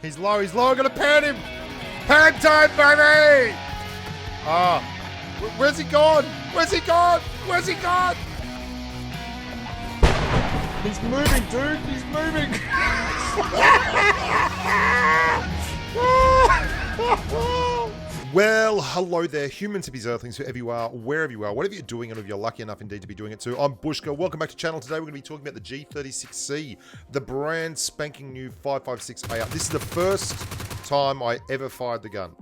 He's low, I'm gonna pan him! Pan time, baby! Ah. Where's he gone? Where's he gone? Where's he gone? He's moving, dude. He's moving. Well, hello there, human tippies, earthlings, whoever you are, wherever you are, whatever you're doing, and if you're lucky enough indeed to be doing it too. I'm Bushka. Welcome back to the channel. Today we're going to be talking about the G36C, the brand spanking new 5.56 This is the first time I ever fired the gun.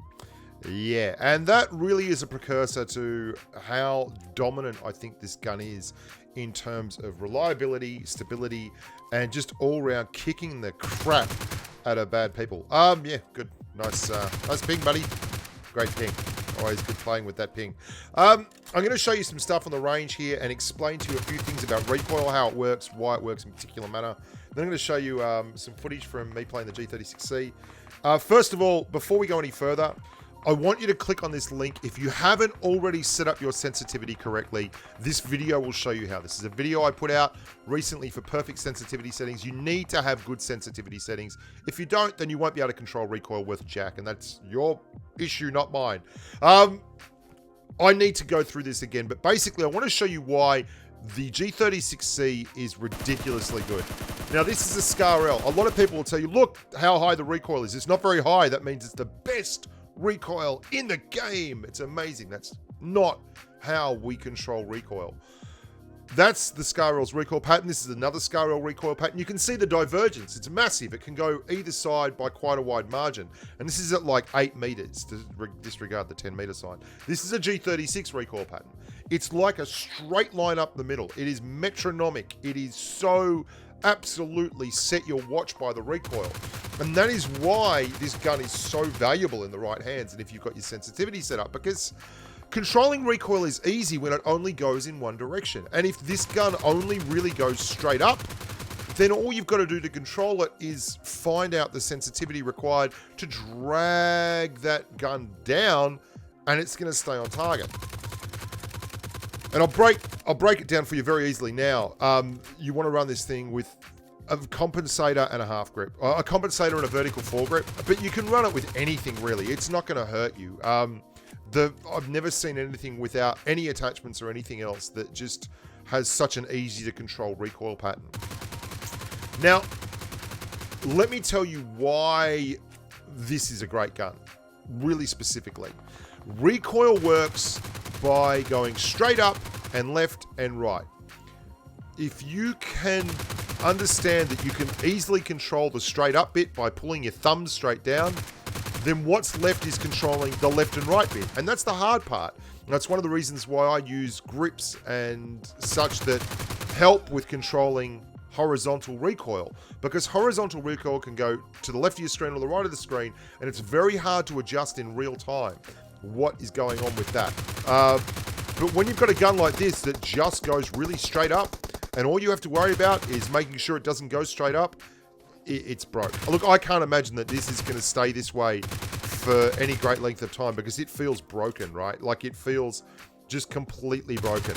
Yeah, and that really is a precursor to how dominant I think this gun is in terms of reliability, stability, and just all-round kicking the crap out of bad people. Yeah, good. Nice ping, buddy. Great ping. Always good playing with that ping. I'm going to show you some stuff on the range here and explain to you a few things about recoil, how it works, why it works in a particular manner. Then I'm going to show you some footage from me playing the G36C. First of all, before we go any further, I want you to click on this link. If you haven't already set up your sensitivity correctly, this video will show you how. This is a video I put out recently for perfect sensitivity settings. You need to have good sensitivity settings. If you don't, then you won't be able to control recoil worth jack, and that's your issue, not mine. I need to go through this again, but basically I want to show you why the G36C is ridiculously good. Now, this is a SCAR-L. A lot of people will tell you, look how high the recoil is. It's not very high. That means it's the best recoil in the game. It's amazing. That's not how we control recoil. That's the SCAR-L's recoil pattern. This is another SCAR-L recoil pattern. You can see the divergence. It's massive. It can go either side by quite a wide margin. And this is at like 8 meters, to disregard the 10 meter side. This is a G36 recoil pattern. It's like a straight line up the middle. It is metronomic. It is so absolutely set your watch by the recoil. And that is why this gun is so valuable in the right hands and if you've got your sensitivity set up, because controlling recoil is easy when it only goes in one direction. And if this gun only really goes straight up, then all you've got to do to control it is find out the sensitivity required to drag that gun down, and it's going to stay on target. And I'll break it down for you very easily now. You want to run this thing with a compensator and a half grip, a compensator and a vertical foregrip, but you can run it with anything really. It's not going to hurt you. I've never seen anything without any attachments or anything else that just has such an easy to control recoil pattern. Now, let me tell you why this is a great gun, really specifically. Recoil works by going straight up and left and right. If you can understand that you can easily control the straight up bit by pulling your thumbs straight down, then what's left is controlling the left and right bit. And that's the hard part. And that's one of the reasons why I use grips and such that help with controlling horizontal recoil, because horizontal recoil can go to the left of your screen or the right of the screen, and it's very hard to adjust in real time what is going on with that. But when you've got a gun like this that just goes really straight up, and all you have to worry about is making sure it doesn't go straight up, it's broke. Look, I can't imagine that this is going to stay this way for any great length of time, because it feels broken, right? Like, it feels just completely broken.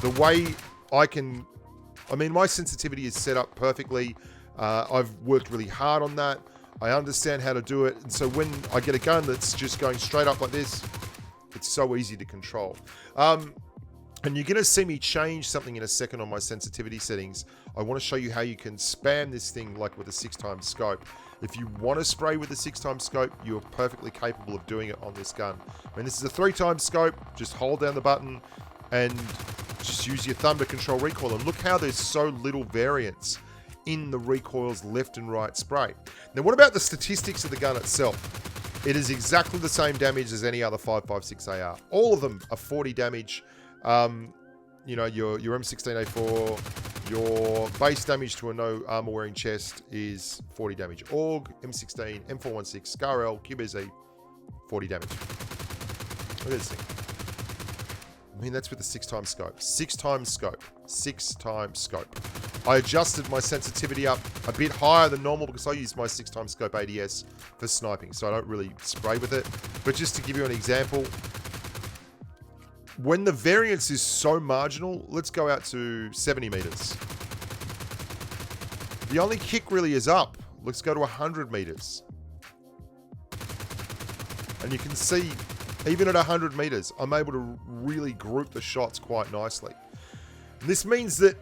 The way my sensitivity is set up perfectly. I've worked really hard on that. I understand how to do it. And so when I get a gun that's just going straight up like this, it's so easy to control. And you're going to see me change something in a second on my sensitivity settings. I want to show you how you can spam this thing like with a 6x scope. If you want to spray with a 6x scope, you're perfectly capable of doing it on this gun. I mean, this is a 3x scope. Just hold down the button and just use your thumb to control recoil. And look how there's so little variance in the recoil's left and right spray. Now, what about the statistics of the gun itself? It is exactly the same damage as any other 5.56 AR. All of them are 40 damage. You know, your M16A4, your base damage to a no armor wearing chest is 40 damage. AUG, M16, M416, SCAR-L, QBZ, 40 damage. Look at this thing. I mean, that's with the 6x scope. 6x scope. 6x scope. I adjusted my sensitivity up a bit higher than normal because I use my 6x scope ADS for sniping, so I don't really spray with it. But just to give you an example, when the variance is so marginal, let's go out to 70 meters. The only kick really is up. Let's go to 100 meters. And you can see, even at 100 meters, I'm able to really group the shots quite nicely. This means that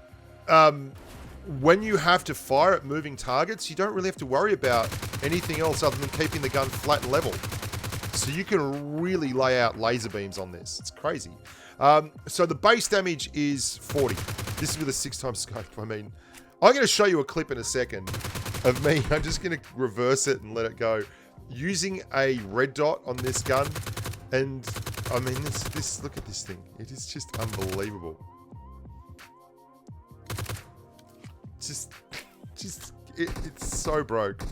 when you have to fire at moving targets, you don't really have to worry about anything else other than keeping the gun flat and level. So you can really lay out laser beams on this. It's crazy. So the base damage is 40. This is with a 6x scope. I mean, I'm going to show you a clip in a second of me. I'm just going to reverse it and let it go. Using a red dot on this gun. And, I mean, this look at this thing. It is just unbelievable. It's so broke.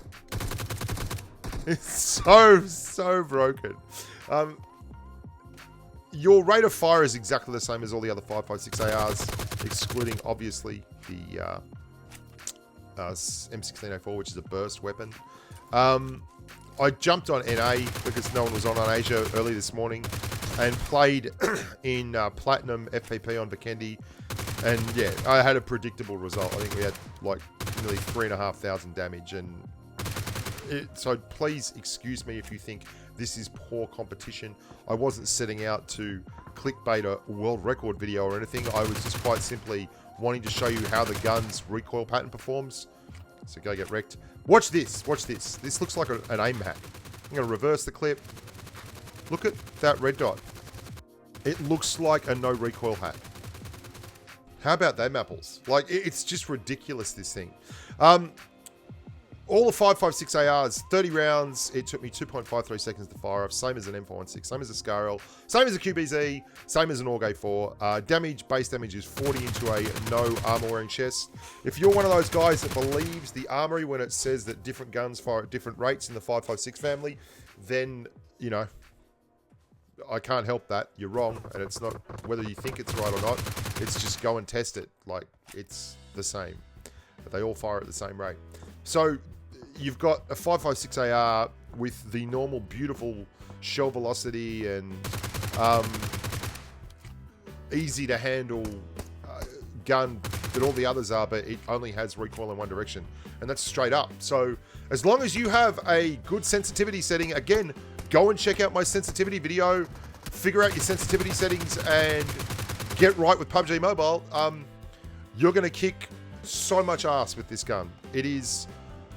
It's so broken. Your rate of fire is exactly the same as all the other 5.56 ARs, excluding obviously the M16A4, which is a burst weapon. I jumped on NA because no one was on Asia early this morning, and played in Platinum FPP on Vikendi. And yeah, I had a predictable result. I think we had like nearly 3,500 damage. And so please excuse me if you think this is poor competition. I wasn't setting out to clickbait a world record video or anything. I was just quite simply wanting to show you how the gun's recoil pattern performs. So go get wrecked. Watch this. Watch this. This looks like an aim hack. I'm going to reverse the clip. Look at that red dot. It looks like a no recoil hat. How about them apples? Like, it's just ridiculous, this thing. All the 5.56 ARs, 30 rounds. It took me 2.53 seconds to fire off. Same as an M416, same as a Scarrel, same as a QBZ, same as an Org 4. Base damage is 40 into a no armor-wearing chest. If you're one of those guys that believes the armory when it says that different guns fire at different rates in the 5.56 family, then, you know, I can't help that. You're wrong, and it's not whether you think it's right or not. It's just go and test it. Like, it's the same. But they all fire at the same rate. So you've got a 5.56 AR with the normal beautiful shell velocity and easy to handle gun that all the others are, but it only has recoil in one direction, and that's straight up. So as long as you have a good sensitivity setting, again, go and check out my sensitivity video, figure out your sensitivity settings, and get right with PUBG Mobile. You're going to kick so much ass with this gun. It is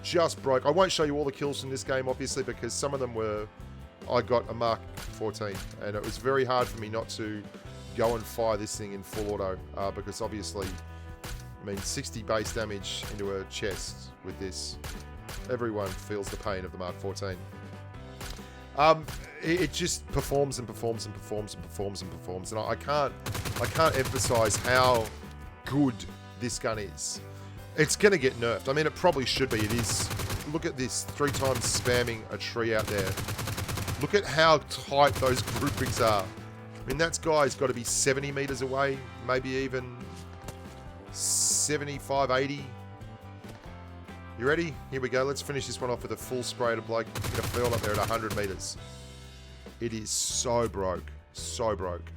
just broke. I won't show you all the kills from this game, obviously, because some of them were... I got a Mark 14, and it was very hard for me not to go and fire this thing in full auto, because obviously, I mean, 60 base damage into a chest with this. Everyone feels the pain of the Mark 14. It just performs and performs and performs and performs and performs, and I can't emphasize how good this gun is. It's going to get nerfed. I mean, it probably should be. It is. Look at this, 3 times spamming a tree out there. Look at how tight those groupings are. I mean, that guy's got to be 70 meters away, maybe even 75, 80. You ready? Here we go. Let's finish this one off with a full spray to bloke in a field up there at 100 meters. It is so broke. So broke.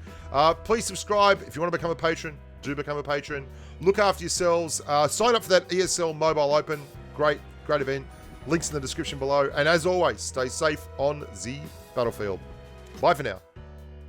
Please subscribe. If you want to become a patron, do become a patron. Look after yourselves. Sign up for that ESL Mobile Open. Great event. Links in the description below. And as always, stay safe on the battlefield. Bye for now.